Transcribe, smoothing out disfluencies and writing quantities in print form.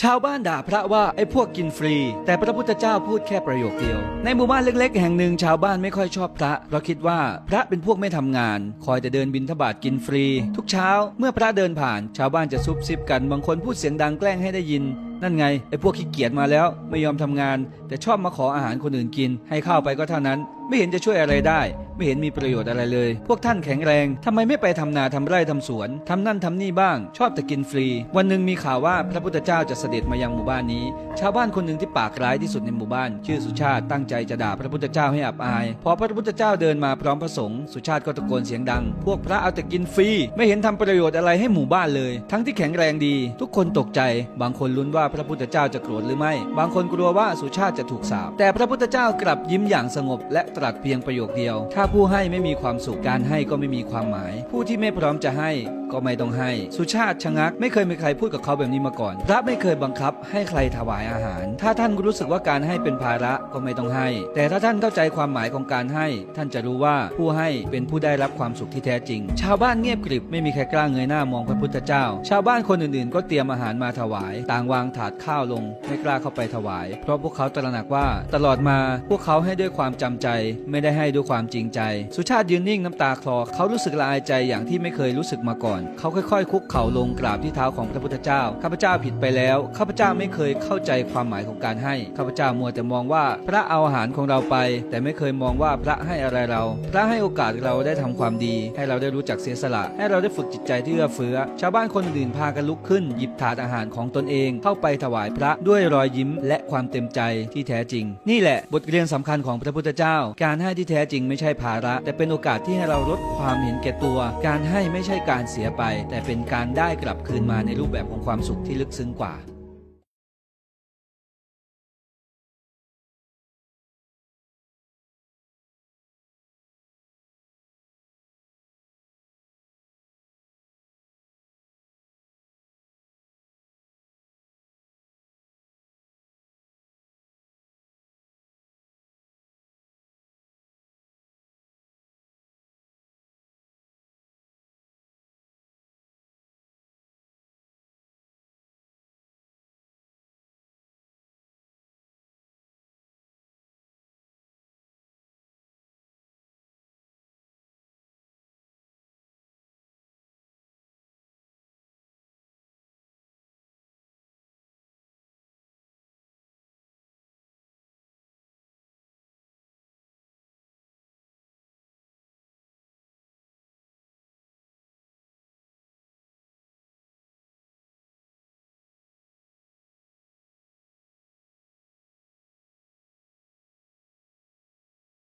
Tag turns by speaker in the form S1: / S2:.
S1: ชาวบ้านด่าพระว่าไอ้พวกกินฟรีแต่พระพุทธเจ้าพูดแค่ประโยคเดียวในหมู่บ้านเล็กๆแห่งหนึ่งชาวบ้านไม่ค่อยชอบพระเพราะคิดว่าพระเป็นพวกไม่ทำงานคอยแต่เดินบิณฑบาตกินฟรีทุกเช้าเมื่อพระเดินผ่านชาวบ้านจะซุบซิบกันบางคนพูดเสียงดังแกล้งให้ได้ยินนั่นไงไอ้พวกขี้เกียจมาแล้วไม่ยอมทำงานแต่ชอบมาขออาหารคนอื่นกินให้ข้าวไปก็เท่านั้นไม่เห็นจะช่วยอะไรได้ไม่เห็นมีประโยชน์อะไรเลยพวกท่านแข็งแรงทำไมไม่ไปทำนาทำไร่ทำสวนทำนั่นทำนี่บ้างชอบแต่กินฟรีวันหนึ่งมีข่าวว่าพระพุทธเจ้าจะเสด็จมายังหมู่บ้านนี้ชาวบ้านคนหนึ่งที่ปากร้ายที่สุดในหมู่บ้านชื่อสุชาติตั้งใจจะด่าพระพุทธเจ้าให้อับอายพอพระพุทธเจ้าเดินมาพร้อมพระสงฆ์สุชาติก็ตะโกนเสียงดังพวกพระเอาแต่กินฟรีไม่เห็นทำประโยชน์อะไรให้หมู่บ้านเลยทั้งที่แข็งแรงดีทุกคนตกใจบางคนลุ้นว่าพระพุทธเจ้าจะโกรธหรือไม่บางคนกลัวว่าสุชาติจะถูกสาปแต่พระพุทธเจ้ากลับยิ้มอย่างสงบและตรัสเพียงประโยคเดียวถ้าผู้ให้ไม่มีความสุขการให้ก็ไม่มีความหมายผู้ที่ไม่พร้อมจะให้ก็ไม่ต้องให้สุชาติชะงักไม่เคยมีใครพูดกับเขาแบบนี้มาก่อนพระไม่เคยบังคับให้ใครถวายอาหารถ้าท่านรู้สึกว่าการให้เป็นภาระก็ไม่ต้องให้แต่ถ้าท่านเข้าใจความหมายของการให้ท่านจะรู้ว่าผู้ให้เป็นผู้ได้รับความสุขที่แท้จริงชาวบ้านเงียบกริบไม่มีใครกล้าเงยหน้ามองพระพุทธเจ้าชาวบ้านคนอื่นๆก็เตรียมอาหารมาถวายต่างวางถาดข้าวลงไม่กล้าเข้าไปถวายเพราะพวกเขาตระหนักว่าตลอดมาพวกเขาให้ด้วยความจำใจไม่ได้ให้ด้วยความจริงใจสุชาติยืนนิ่งน้ำตาคลอเขารู้สึกละอายใจอย่างที่ไม่เคยรู้สึกมาก่อนเขาค่อยๆคุกเข่าลงกราบที่เท้าของพระพุทธเจ้าข้าพเจ้าผิดไปแล้วข้าพเจ้าไม่เคยเข้าใจความหมายของการให้ข้าพเจ้ามัวแต่มองว่าพระเอาอาหารของเราไปแต่ไม่เคยมองว่าพระให้อะไรเราพระให้โอกาสเราได้ทำความดีให้เราได้รู้จักเสียสละให้เราได้ฝึกจิตใจที่เอื้อเฟื้อชาวบ้านคนอื่นพากันลุกขึ้นหยิบถาดอาหารของตนเองเข้าไปถวายพระด้วยรอยยิ้มและความเต็มใจที่แท้จริงนี่แหละบทเรียนสำคัญของพระพุทธเจ้าการให้ที่แท้จริงไม่ใช่ภาระแต่เป็นโอกาสที่ให้เราลดความเห็นแก่ตัวการให้ไม่ใช่การเสียไปแต่เป็นการได้กลับคืนมาในรูปแบบของความสุขที่ลึกซึ้งกว่า